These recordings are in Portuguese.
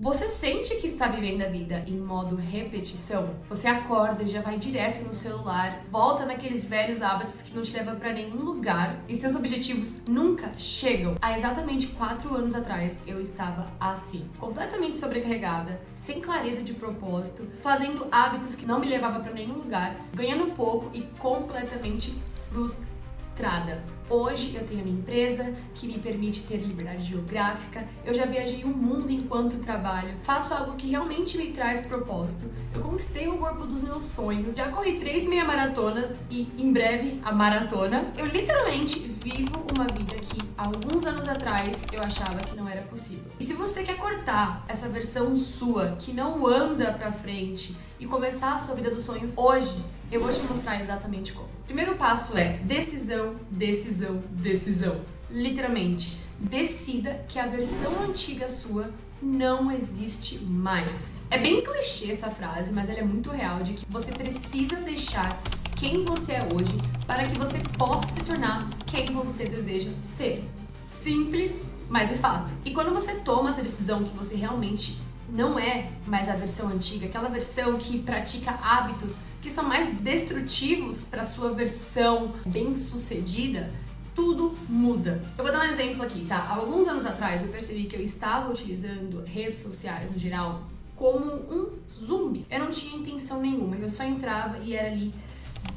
Você sente que está vivendo a vida em modo repetição? Você acorda e já vai direto no celular, volta naqueles velhos hábitos que não te levam para nenhum lugar e seus objetivos nunca chegam. Há exatamente 4 anos atrás eu estava assim, completamente sobrecarregada, sem clareza de propósito, fazendo hábitos que não me levavam para nenhum lugar, ganhando pouco e completamente frustrada. Hoje eu tenho a minha empresa que me permite ter liberdade geográfica, eu já viajei o mundo enquanto trabalho, faço algo que realmente me traz propósito, eu conquistei o corpo dos meus sonhos, já corri 3 meia maratonas e em breve a maratona. Eu literalmente vivo uma vida que há alguns anos atrás eu achava que não era possível. E se você quer cortar essa versão sua que não anda pra frente e começar a sua vida dos sonhos hoje, eu vou te mostrar exatamente como. Primeiro passo é decisão, decisão, decisão. Literalmente, decida que a versão antiga sua não existe mais. É bem clichê essa frase, mas ela é muito real, de que você precisa deixar quem você é hoje para que você possa se tornar quem você deseja ser. Simples, mas é fato. E quando você toma essa decisão que você realmente não é mais a versão antiga, aquela versão que pratica hábitos que são mais destrutivos para sua versão bem-sucedida, tudo muda. Eu vou dar um exemplo aqui, tá? Há alguns anos atrás eu percebi que eu estava utilizando redes sociais no geral como um zumbi. Eu não tinha intenção nenhuma, eu só entrava e era ali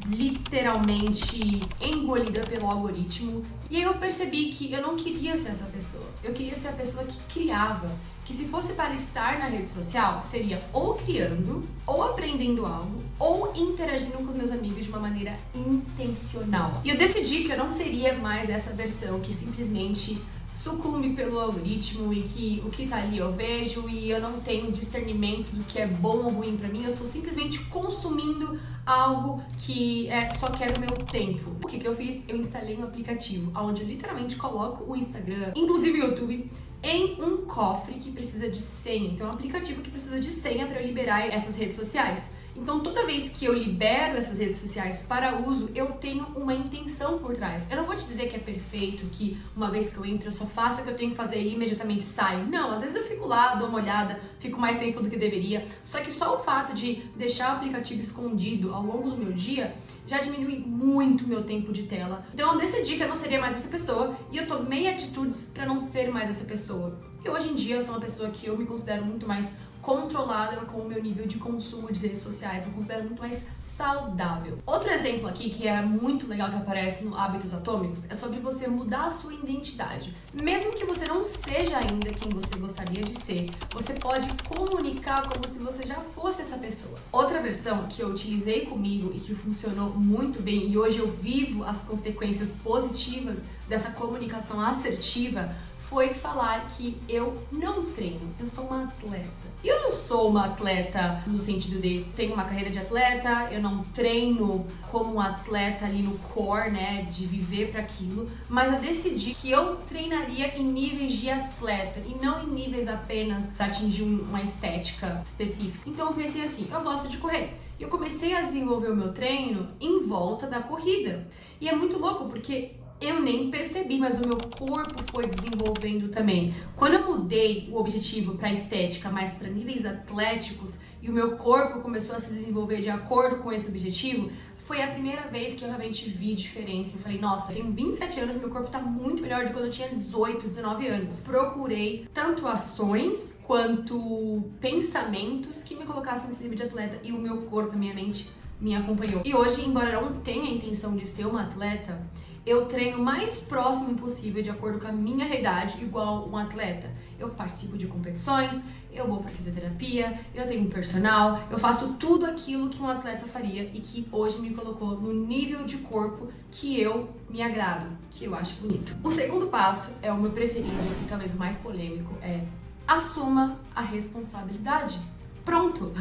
literalmente engolida pelo algoritmo. E aí eu percebi que eu não queria ser essa pessoa. Eu queria ser a pessoa que criava. Que se fosse para estar na rede social, seria ou criando, ou aprendendo algo, ou interagindo com os meus amigos de uma maneira intencional. E eu decidi que eu não seria mais essa versão que simplesmente sucumbe pelo algoritmo e que o que tá ali eu vejo e eu não tenho discernimento do que é bom ou ruim pra mim, eu estou simplesmente consumindo algo que só quer o meu tempo. O que eu fiz? Eu instalei um aplicativo onde eu literalmente coloco o Instagram, inclusive o YouTube, em um cofre que precisa de senha. Então é um aplicativo que precisa de senha para eu liberar essas redes sociais. Então toda vez que eu libero essas redes sociais para uso, eu tenho uma intenção por trás. Eu não vou te dizer que é perfeito, que uma vez que eu entro eu só faço o que eu tenho que fazer e imediatamente saio. Não, às vezes eu fico lá, dou uma olhada, fico mais tempo do que deveria. Só que só o fato de deixar o aplicativo escondido ao longo do meu dia já diminui muito o meu tempo de tela. Então eu decidi que eu não seria mais essa pessoa e eu tomei atitudes para não ser mais essa pessoa. E hoje em dia eu sou uma pessoa que eu me considero muito mais controlada com o meu nível de consumo de redes sociais, eu considero muito mais saudável. Outro exemplo aqui que é muito legal que aparece no Hábitos Atômicos é sobre você mudar a sua identidade. Mesmo que você não seja ainda quem você gostaria de ser, você pode comunicar como se você já fosse essa pessoa. Outra versão que eu utilizei comigo e que funcionou muito bem e hoje eu vivo as consequências positivas dessa comunicação assertiva foi falar que eu não treino, eu sou uma atleta. E eu não sou uma atleta no sentido de tenho uma carreira de atleta, eu não treino como um atleta ali no core, né, de viver para aquilo, mas eu decidi que eu treinaria em níveis de atleta e não em níveis apenas para atingir uma estética específica. Então eu pensei assim, eu gosto de correr. E eu comecei a desenvolver o meu treino em volta da corrida. E é muito louco porque eu nem percebi, mas o meu corpo foi desenvolvendo também. Quando eu mudei o objetivo para estética, mais para níveis atléticos, e o meu corpo começou a se desenvolver de acordo com esse objetivo, foi a primeira vez que eu realmente vi diferença. Eu falei, nossa, eu tenho 27 anos e meu corpo tá muito melhor do que quando eu tinha 18, 19 anos. Procurei tanto ações quanto pensamentos que me colocassem nesse nível de atleta e o meu corpo, a minha mente, me acompanhou. E hoje, embora eu não tenha a intenção de ser uma atleta, eu treino o mais próximo possível de acordo com a minha realidade, igual um atleta. Eu participo de competições, eu vou para fisioterapia, eu tenho um personal, eu faço tudo aquilo que um atleta faria e que hoje me colocou no nível de corpo que eu me agrado, que eu acho bonito. O segundo passo é o meu preferido e talvez o mais polêmico, é assuma a responsabilidade. Pronto!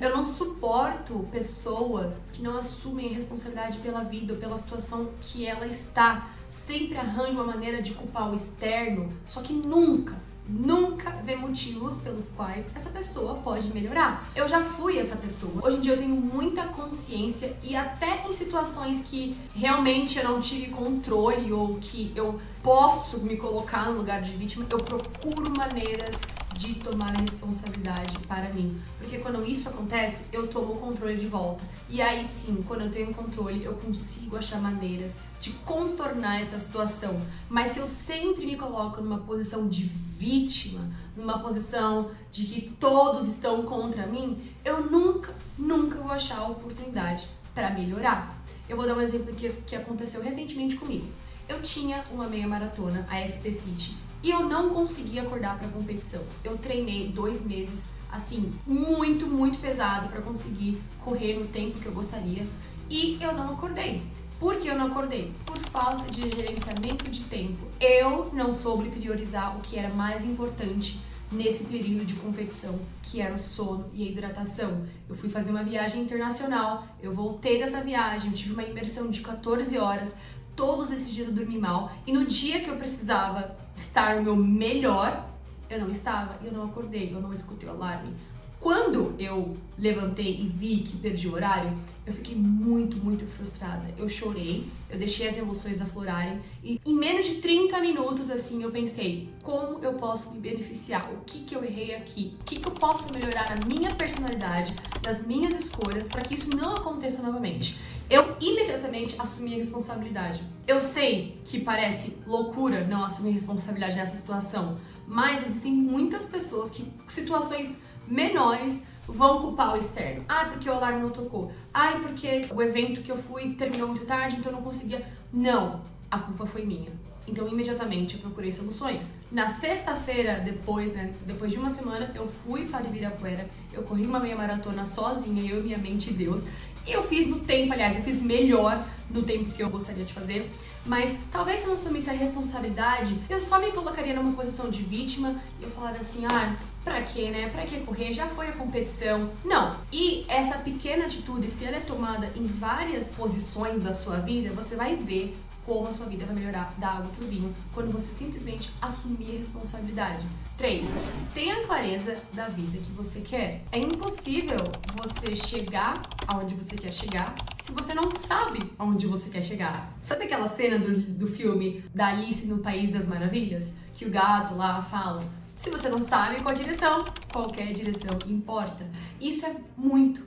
Eu não suporto pessoas que não assumem a responsabilidade pela vida ou pela situação que ela está. Sempre arranjam uma maneira de culpar o externo, só que nunca vê motivos pelos quais essa pessoa pode melhorar. Eu já fui essa pessoa. Hoje em dia eu tenho muita consciência e até em situações que realmente eu não tive controle ou que eu posso me colocar no lugar de vítima, eu procuro maneiras de tomar a responsabilidade para mim. Porque quando isso acontece, eu tomo o controle de volta. E aí sim, quando eu tenho controle, eu consigo achar maneiras de contornar essa situação. Mas se eu sempre me coloco numa posição de vítima, numa posição de que todos estão contra mim, eu nunca vou achar a oportunidade para melhorar. Eu vou dar um exemplo que aconteceu recentemente comigo. Eu tinha uma meia maratona, a SP City, e eu não conseguia acordar para a competição. Eu treinei 2 meses, assim, muito pesado para conseguir correr no tempo que eu gostaria, e eu não acordei. Por que eu não acordei? Por falta de gerenciamento de tempo. Eu não soube priorizar o que era mais importante nesse período de competição, que era o sono e a hidratação. Eu fui fazer uma viagem internacional, eu voltei dessa viagem, eu tive uma imersão de 14 horas, todos esses dias eu dormi mal, e no dia que eu precisava estar no meu melhor, eu não estava, eu não acordei, eu não escutei o alarme. Quando eu levantei e vi que perdi o horário, eu fiquei muito frustrada. Eu chorei, eu deixei as emoções aflorarem e em menos de 30 minutos, assim, eu pensei, como eu posso me beneficiar? O que eu errei aqui? O que eu posso melhorar na minha personalidade, nas minhas escolhas, para que isso não aconteça novamente? Eu imediatamente assumi a responsabilidade. Eu sei que parece loucura não assumir responsabilidade nessa situação, mas existem muitas pessoas que, situações menores, vão culpar o externo. Ah, porque o alarme não tocou. Ah, porque o evento que eu fui terminou muito tarde, então eu não conseguia. Não, a culpa foi minha. Então, imediatamente, eu procurei soluções. Na sexta-feira, depois de uma semana, eu fui para Ibirapuera, eu corri uma meia maratona sozinha, eu, minha mente e Deus. E eu fiz no tempo, aliás, eu fiz melhor no tempo que eu gostaria de fazer. Mas talvez se eu não assumisse a responsabilidade, eu só me colocaria numa posição de vítima e eu falaria assim, pra quê, né? Pra que correr? Já foi a competição. Não. E essa pequena atitude, se ela é tomada em várias posições da sua vida, você vai ver como a sua vida vai melhorar da água pro vinho quando você simplesmente assumir a responsabilidade. 3. Tenha clareza da vida que você quer. É impossível você chegar aonde você quer chegar se você não sabe aonde você quer chegar. Sabe aquela cena do filme da Alice no País das Maravilhas? Que o gato lá fala, se você não sabe qual direção, qualquer direção importa. Isso é muito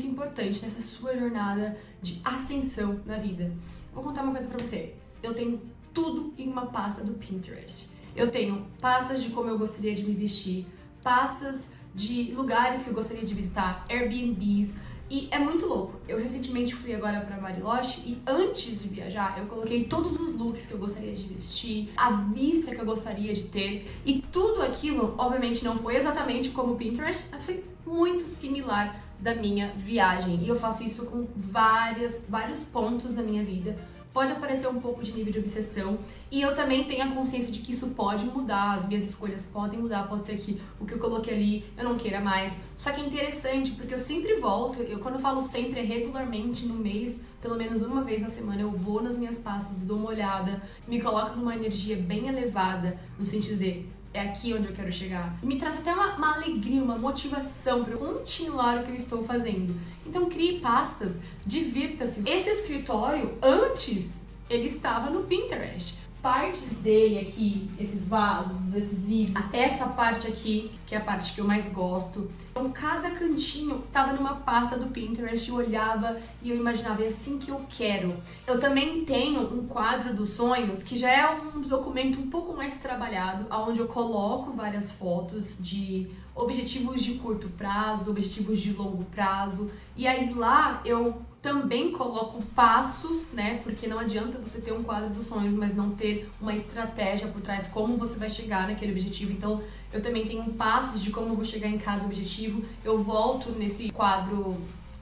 importante nessa sua jornada de ascensão na vida. Vou contar uma coisa pra você. Eu tenho tudo em uma pasta do Pinterest. Eu tenho pastas de como eu gostaria de me vestir, pastas de lugares que eu gostaria de visitar, Airbnbs, e é muito louco. Eu recentemente fui agora pra Bariloche e antes de viajar eu coloquei todos os looks que eu gostaria de vestir, a vista que eu gostaria de ter, e tudo aquilo, obviamente não foi exatamente como o Pinterest, mas foi muito similar da minha viagem. E eu faço isso com vários pontos da minha vida. Pode aparecer um pouco de nível de obsessão e eu também tenho a consciência de que isso pode mudar, as minhas escolhas podem mudar, pode ser que o que eu coloquei ali eu não queira mais. Só que é interessante porque eu sempre volto, quando eu falo sempre é regularmente no mês, pelo menos uma vez na semana eu vou nas minhas pastas, dou uma olhada, me coloco numa energia bem elevada, no sentido de é aqui onde eu quero chegar. Me traz até uma alegria, uma motivação para eu continuar o que eu estou fazendo. Então crie pastas, divirta-se. Esse escritório, antes, ele estava no Pinterest. Partes dele aqui, esses vasos, esses livros, essa parte aqui, que é a parte que eu mais gosto. Então, cada cantinho estava numa pasta do Pinterest, eu olhava e eu imaginava, é assim que eu quero. Eu também tenho um quadro dos sonhos, que já é um documento um pouco mais trabalhado, onde eu coloco várias fotos de objetivos de curto prazo, objetivos de longo prazo, e aí lá eu também coloco passos, né? Porque não adianta você ter um quadro dos sonhos, mas não ter uma estratégia por trás, como você vai chegar naquele objetivo. Então, eu também tenho passos de como eu vou chegar em cada objetivo. Eu volto nesse quadro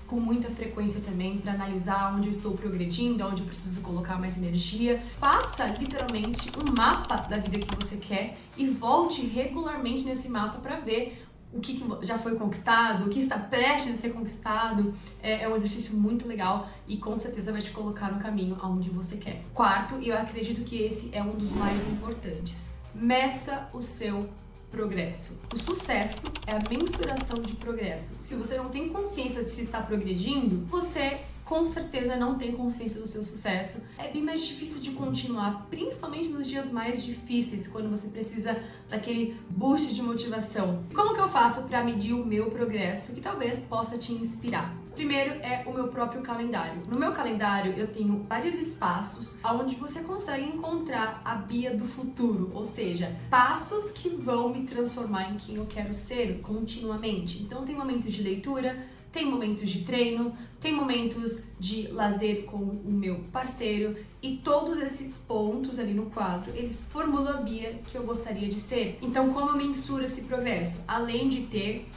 com muita frequência também para analisar onde eu estou progredindo, onde eu preciso colocar mais energia. Faça literalmente um mapa da vida que você quer e volte regularmente nesse mapa para ver o que já foi conquistado, o que está prestes a ser conquistado. É um exercício muito legal e com certeza vai te colocar no caminho aonde você quer. 4, e eu acredito que esse é um dos mais importantes, meça o seu progresso. O sucesso é a mensuração de progresso. Se você não tem consciência de se está progredindo, você com certeza não tem consciência do seu sucesso. É bem mais difícil de continuar, principalmente nos dias mais difíceis, quando você precisa daquele boost de motivação. E como que eu faço para medir o meu progresso, que talvez possa te inspirar? Primeiro é o meu próprio calendário. No meu calendário eu tenho vários espaços onde você consegue encontrar a Bia do futuro, ou seja, passos que vão me transformar em quem eu quero ser continuamente. Então tem momentos de leitura, tem momentos de treino, tem momentos de lazer com o meu parceiro, e todos esses pontos ali no quadro, eles formulam a Bia que eu gostaria de ser. Então, como eu mensuro esse progresso? Além de ter,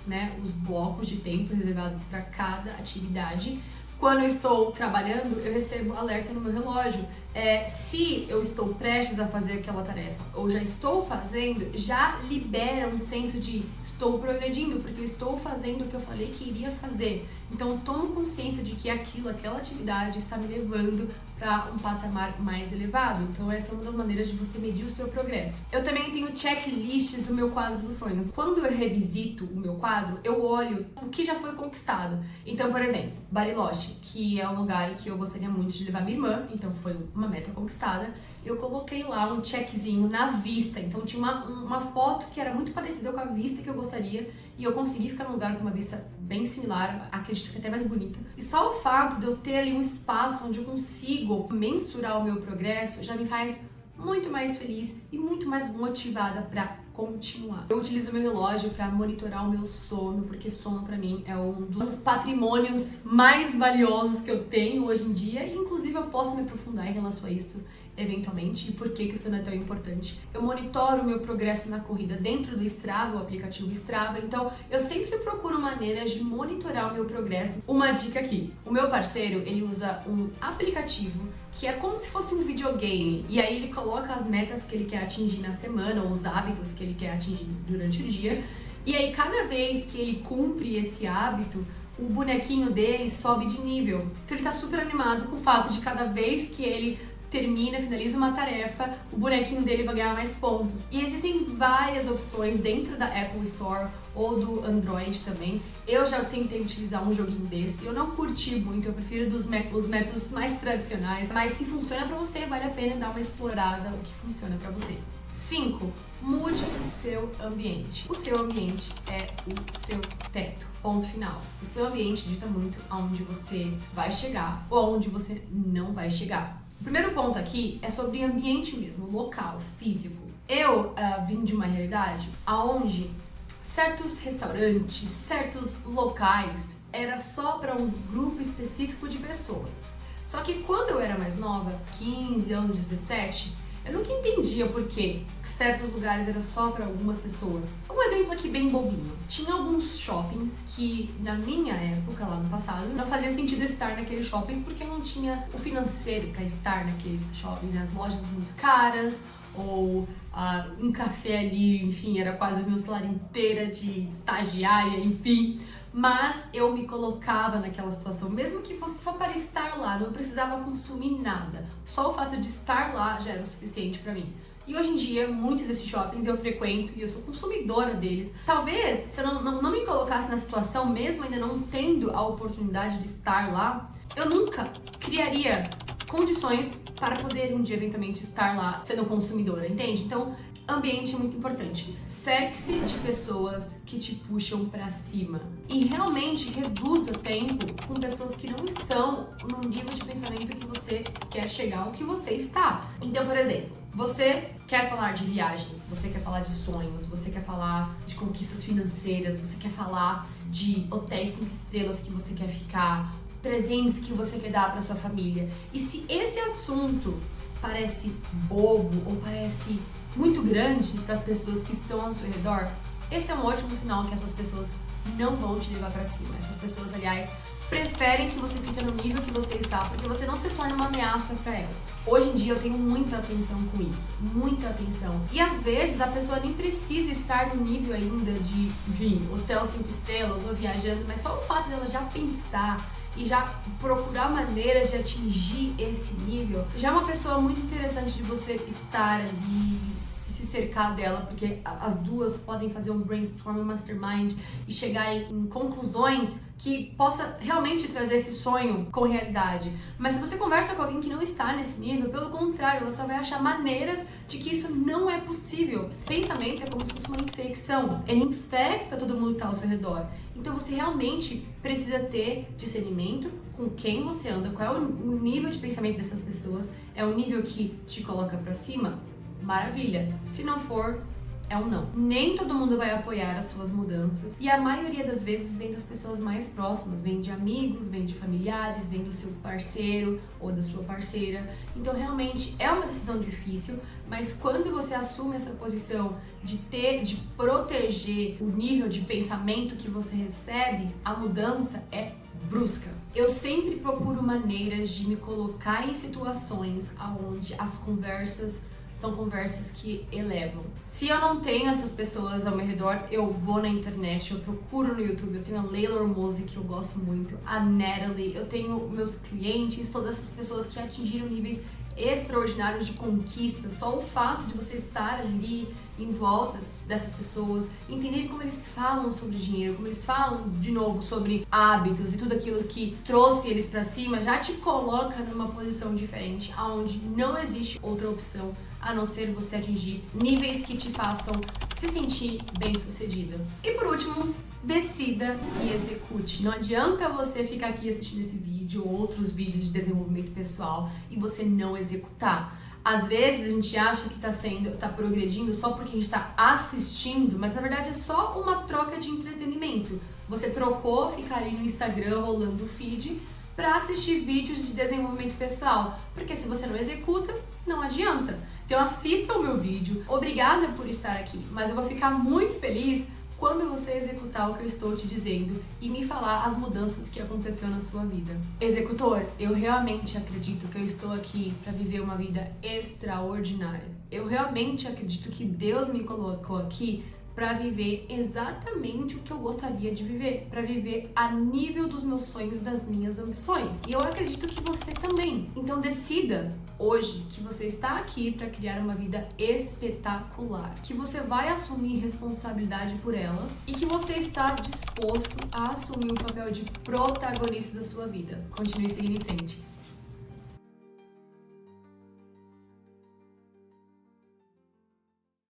os blocos de tempo reservados para cada atividade, quando eu estou trabalhando, eu recebo alerta no meu relógio. Se eu estou prestes a fazer aquela tarefa ou já estou fazendo, já libera um senso de estou progredindo, porque eu estou fazendo o que eu falei que iria fazer. Então eu tomo consciência de que aquela atividade está me levando para um patamar mais elevado. Então essa é uma das maneiras de você medir o seu progresso. Eu também tenho checklists do meu quadro dos sonhos. Quando eu revisito o meu quadro, eu olho o que já foi conquistado. Então, por exemplo, Bariloche, que é um lugar que eu gostaria muito de levar minha irmã, então foi uma meta conquistada. Eu coloquei lá um checkzinho na vista, então tinha uma foto que era muito parecida com a vista que eu gostaria, e eu consegui ficar num lugar com uma vista bem similar, acredito que até mais bonita. E só o fato de eu ter ali um espaço onde eu consigo mensurar o meu progresso já me faz muito mais feliz e muito mais motivada para continuar. Eu utilizo o meu relógio para monitorar o meu sono, porque sono para mim é um dos patrimônios mais valiosos que eu tenho hoje em dia, e inclusive eu posso me aprofundar em relação a isso eventualmente, e por que o sono é tão importante. Eu monitoro o meu progresso na corrida dentro do Strava, o aplicativo Strava, então eu sempre procuro maneiras de monitorar o meu progresso. Uma dica aqui, o meu parceiro, ele usa um aplicativo que é como se fosse um videogame, e aí ele coloca as metas que ele quer atingir na semana, ou os hábitos que ele quer atingir durante o dia, e aí cada vez que ele cumpre esse hábito, o bonequinho dele sobe de nível. Então ele tá super animado com o fato de cada vez que ele finaliza uma tarefa, o bonequinho dele vai ganhar mais pontos. E existem várias opções dentro da Apple Store ou do Android também. Eu já tentei utilizar um joguinho desse, eu não curti muito, eu prefiro os métodos mais tradicionais, mas se funciona pra você, vale a pena dar uma explorada o que funciona pra você. 5. Mude o seu ambiente. O seu ambiente é o seu teto. Ponto final. O seu ambiente dita muito aonde você vai chegar ou aonde você não vai chegar. O primeiro ponto aqui é sobre ambiente mesmo, local, físico. Eu vim de uma realidade onde certos restaurantes, certos locais era só para um grupo específico de pessoas. Só que quando eu era mais nova, 15 anos, 17, eu nunca entendia por que certos lugares eram só para algumas pessoas. Um exemplo aqui bem bobinho. Tinha alguns shoppings que, na minha época, lá no passado, não fazia sentido estar naqueles shoppings porque eu não tinha o financeiro para estar naqueles shoppings, as lojas muito caras, ou um café ali, enfim, era quase o meu salário inteiro de estagiária, enfim. Mas eu me colocava naquela situação, mesmo que fosse só para estar lá, não precisava consumir nada. Só o fato de estar lá já era o suficiente para mim. E hoje em dia, muitos desses shoppings eu frequento e eu sou consumidora deles. Talvez, se eu não me colocasse na situação, mesmo ainda não tendo a oportunidade de estar lá, eu nunca criaria condições para poder um dia eventualmente estar lá sendo consumidora, entende? Então, ambiente é muito importante. Cerque-se de pessoas que te puxam pra cima e realmente reduza tempo com pessoas que não estão no nível de pensamento que você quer chegar ou que você está. Então, por exemplo, você quer falar de viagens, você quer falar de sonhos, você quer falar de conquistas financeiras, você quer falar de hotéis 5 estrelas que você quer ficar, presentes que você quer dar para sua família. E se esse assunto parece bobo ou parece muito grande para as pessoas que estão ao seu redor, esse é um ótimo sinal que essas pessoas não vão te levar para cima. Essas pessoas, aliás, preferem que você fique no nível que você está, porque você não se torna uma ameaça para elas. Hoje em dia eu tenho muita atenção com isso, muita atenção. E às vezes a pessoa nem precisa estar no nível ainda de, enfim, hotel 5 estrelas ou viajando, mas só o fato dela já pensar e já procurar maneiras de atingir esse nível, já é uma pessoa muito interessante de você estar ali, se cercar dela, porque as duas podem fazer um brainstorm, um mastermind e chegar em conclusões que possa realmente trazer esse sonho com realidade. Mas se você conversa com alguém que não está nesse nível, pelo contrário, você vai achar maneiras de que isso não é possível. Pensamento é como se fosse uma infecção. Ele infecta todo mundo que está ao seu redor. Então você realmente precisa ter discernimento com quem você anda, qual é o nível de pensamento dessas pessoas. É o nível que te coloca pra cima? Maravilha. Se não for, é um não. Nem todo mundo vai apoiar as suas mudanças e a maioria das vezes vem das pessoas mais próximas, vem de amigos, vem de familiares, vem do seu parceiro ou da sua parceira. Então realmente é uma decisão difícil, mas quando você assume essa posição de proteger o nível de pensamento que você recebe, a mudança é brusca. Eu sempre procuro maneiras de me colocar em situações onde as conversas são conversas que elevam. Se eu não tenho essas pessoas ao meu redor, eu vou na internet, eu procuro no YouTube. Eu tenho a Leila Hormozi, que eu gosto muito, a Natalie, eu tenho meus clientes, todas essas pessoas que atingiram níveis extraordinários de conquista. Só o fato de você estar ali em volta dessas pessoas, entender como eles falam sobre dinheiro, como eles falam de novo sobre hábitos e tudo aquilo que trouxe eles pra cima, já te coloca numa posição diferente, onde não existe outra opção a não ser você atingir níveis que te façam se sentir bem-sucedida. E por último, decida e execute. Não adianta você ficar aqui assistindo esse vídeo ou outros vídeos de desenvolvimento pessoal e você não executar. Às vezes a gente acha que tá progredindo só porque a gente está assistindo, mas na verdade é só uma troca de entretenimento. Você trocou ficar ali no Instagram rolando o feed para assistir vídeos de desenvolvimento pessoal, porque se você não executa, não adianta. Então assista o meu vídeo, obrigada por estar aqui, mas eu vou ficar muito feliz quando você executar o que eu estou te dizendo e me falar as mudanças que aconteceu na sua vida. Executor, eu realmente acredito que eu estou aqui para viver uma vida extraordinária. Eu realmente acredito que Deus me colocou aqui para viver exatamente o que eu gostaria de viver, para viver a nível dos meus sonhos, das minhas ambições. E eu acredito que você também. Então decida hoje que você está aqui para criar uma vida espetacular, que você vai assumir responsabilidade por ela e que você está disposto a assumir o papel de protagonista da sua vida. Continue seguindo em frente.